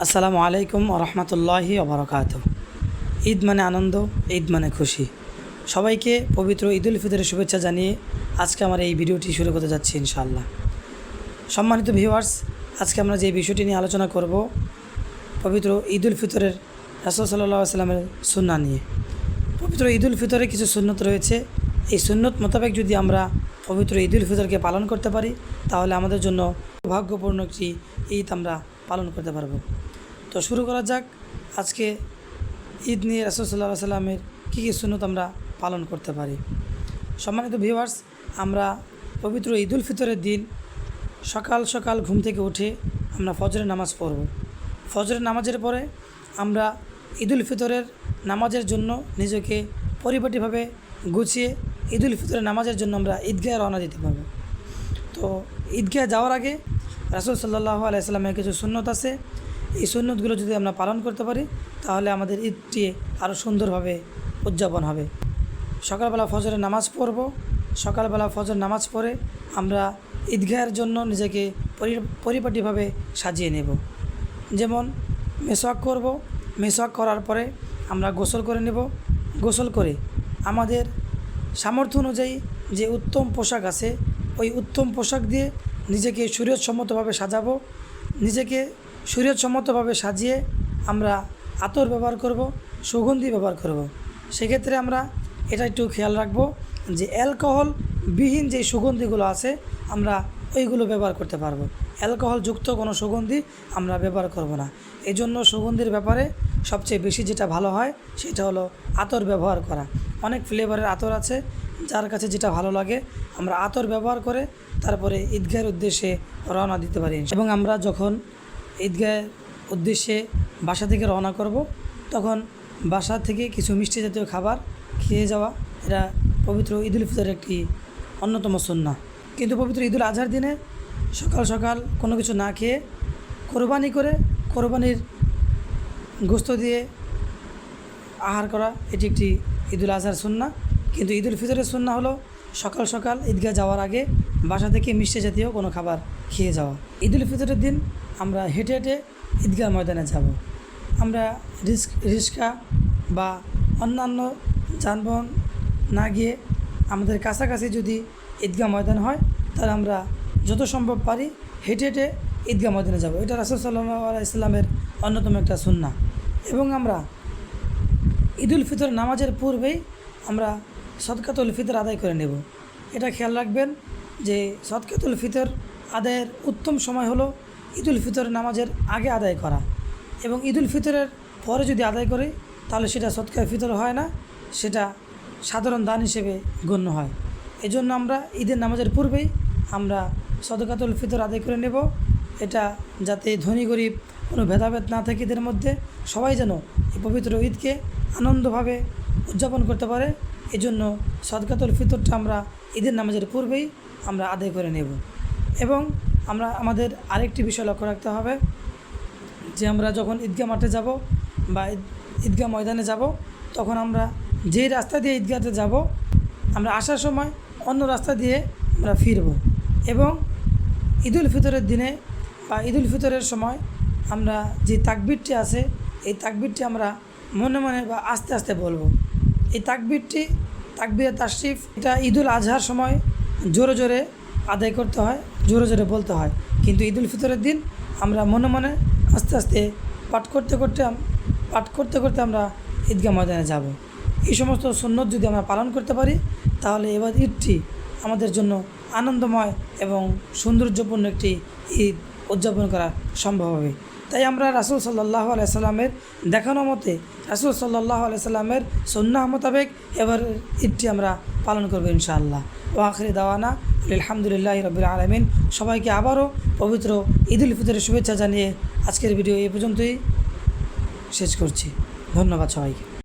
আসসালামু আলাইকুম রহমতুল্লাহি ওবরাকাতুহু। ঈদ মানে আনন্দ, ঈদ মানে খুশি। সবাইকে পবিত্র ঈদুল ফিতরের শুভেচ্ছা জানিয়ে আজকে আমার এই ভিডিওটি শুরু করতে যাচ্ছি ইনশাআল্লাহ। সম্মানিত ভিউয়ার্স, আজকে আমরা যে বিষয়টি নিয়ে আলোচনা করব পবিত্র ঈদুল ফিতরের রাসূল সাল্লাল্লাহু আলাইহি ওয়াসাল্লামের সুন্নাহ নিয়ে। পবিত্র ঈদুল ফিতরে কিছু সুন্নত রয়েছে। এই সুন্নত মোতাবেক যদি আমরা পবিত্র ঈদুল ফিতরকে পালন করতে পারি তাহলে আমাদের জন্য সৌভাগ্যপূর্ণ একটি ঈদ আমরা পালন করতে পারব। তো শুরু করা যাক আজকে ঈদ নিয়ে রাসূল সাল্লাল্লাহু আলাইহি ওয়াসাল্লামের কী কী সুন্নত আমরা পালন করতে পারি। সম্মানিত ভিউয়ার্স, আমরা পবিত্র ঈদুল ফিতরের দিন সকাল সকাল ঘুম থেকে উঠে আমরা ফজরের নামাজ পড়ব। ফজরের নামাজের পরে আমরা ঈদুল ফিতরের নামাজের জন্য নিজেকে পরিপাটিভাবে গুছিয়ে ঈদুল ফিতরের নামাজের জন্য আমরা ঈদগাহে রওনা দিতে পারব। তো ঈদগাহে যাওয়ার আগে রাসূল সাল্লাল্লাহু আলাইহি ওয়াসাল্লামের কিছু সুন্নত আছে। এই সুন্নতগুলো যদি আমরা পালন করতে পারি তাহলে আমাদের ঈদটি আরও সুন্দরভাবে উদযাপন হবে। সকালবেলা ফজরের নামাজ পড়ব। সকালবেলা ফজর নামাজ পড়ে আমরা ঈদগাহের জন্য নিজেকে পরিপাটিভাবে সাজিয়ে নেব। যেমন মেসওয়াক করব। মেসওয়াক করার পরে আমরা গোসল করে নেব। গোসল করে আমাদের সামর্থ্য অনুযায়ী যে উত্তম পোশাক আছে ওই উত্তম পোশাক দিয়ে নিজেকে শরীয়তসম্মতভাবে সাজাবো। নিজেকে শরীয়তসম্মতভাবে সাজিয়ে আমরা আতর ব্যবহার করব, সুগন্ধি ব্যবহার করব। সেক্ষেত্রে আমরা এটা একটু খেয়াল রাখবো যে অ্যালকোহলবিহীন যে সুগন্ধিগুলো আছে আমরা ওইগুলো ব্যবহার করতে পারবো। অ্যালকোহলযুক্ত কোনো সুগন্ধি আমরা ব্যবহার করব না। এই জন্য সুগন্ধির ব্যাপারে সবচেয়ে বেশি যেটা ভালো হয় সেটা হলো আতর ব্যবহার করা। অনেক ফ্লেভারের আতর আছে, যার কাছে যেটা ভালো লাগে আমরা আতর ব্যবহার করে তারপরে ঈদগাহের উদ্দেশ্যে রওনা দিতে পারি। এবং আমরা যখন ঈদগাহের উদ্দেশ্যে বাসা থেকে রওনা করব তখন বাসা থেকে কিছু মিষ্টি জাতীয় খাবার খেয়ে যাওয়া এটা পবিত্র ঈদুল ফিতরের একটি অন্যতম সুন্নাহ। কিন্তু পবিত্র ঈদুল আজহার দিনে সকাল সকাল কোনো কিছু না খেয়ে কোরবানি করে কোরবানির গোশত দিয়ে আহার করা এটি একটি ঈদুল আজহার সুন্নাহ। কিন্তু ঈদুল ফিতরের সুন্নাহ হলো সকাল সকাল ঈদগাহ যাওয়ার আগে বাসা থেকে মিষ্টি জাতীয় কোনো খাবার খেয়ে যাওয়া। ঈদুল ফিতরের দিন আমরা হেঁটে হেঁটে ঈদগাহ ময়দানে যাব। আমরা রিক্সা বা অন্যান্য যানবাহন না গিয়ে আমাদের কাছাকাছি যদি ঈদগাহ ময়দান হয় তাহলে আমরা যত সম্ভব পারি হেঁটে হেঁটে ঈদগাহ ময়দানে যাব। এটা রাসূল সাল্লাল্লাহু আলাইহি ওয়াসাল্লামের অন্যতম একটা সুন্নাহ। এবং আমরা ঈদুল ফিতর নামাজের পূর্বেই আমরা সদকাতুল ফিতর আদায় করে নেব। এটা খেয়াল রাখবেন যে সদকাতুল ফিতর আদায়ের উত্তম সময় হলো ঈদুল ফিতর নামাজের আগে আদায় করা। এবং ঈদুল ফিতরের পরে যদি আদায় করি তাহলে সেটা সদকার ফিতর হয় না, সেটা সাধারণ দান হিসেবে গণ্য হয়। এজন্য আমরা ঈদের নামাজের পূর্বেই আমরা সদকাতুল ফিতর আদায় করে নেব। এটা যাতে ধনী গরিব কোনো ভেদাভেদ না থাকে এদের মধ্যে, সবাই যেন এই পবিত্র ঈদকে আনন্দভাবে উদযাপন করতে পারে। এজন্য সদকাতুল ফিতরটা আমরা ঈদের নামাজের পূর্বেই আমরা আদায় করে নেব। এবং আমরা আমাদের আরেকটি বিষয় লক্ষ্য রাখতে হবে যে আমরা যখন ঈদগাহ মাঠে যাব বা ঈদগাহ ময়দানে যাব তখন আমরা যেই রাস্তা দিয়ে ঈদগাহতে যাব আমরা আসার সময় অন্য রাস্তা দিয়ে আমরা ফিরব। এবং ঈদুল ফিতরের দিনে বা ঈদুল ফিতরের সময় আমরা যে তাকবীরটি আছে এই তাকবীরটি আমরা মনে মনে বা আস্তে আস্তে বলবো। এই তাকবীরটি তাকবীরে তাশরিফ এটা ঈদুল আজহার সময় জোরে জোরে আদায় করতে হয়, জোরে জোরে বলতে হয়। কিন্তু ঈদুল ফিতরের দিন আমরা মনে মনে আস্তে আস্তে পাঠ করতে করতে আমরা ঈদগাহ ময়দানে যাব। এই সমস্ত সুন্নত যদি আমরা পালন করতে পারি তাহলে এবার ঈদটি আমাদের জন্য আনন্দময় এবং সৌন্দর্যপূর্ণ একটি ঈদ উদযাপন করা সম্ভব হবে। তাই আমরা রাসূল সাল্লাল্লাহু আলাইহি সাল্লামের দেখানো মতে রাসূল সাল্লাল্লাহু আলাইহি সাল্লামের সুন্নাহ মোতাবেক এবার ঈদটি আমরা পালন করব ইনশাআল্লাহ। ওয়া আখিরি দাওয়ানা আলহামদুলিল্লাহি রাব্বিল আলামিন। সবাইকে আবারও পবিত্র ঈদুল ফিতরের শুভেচ্ছা জানিয়ে আজকের ভিডিও এই পর্যন্তই শেষ করছি। ধন্যবাদ সবাইকে।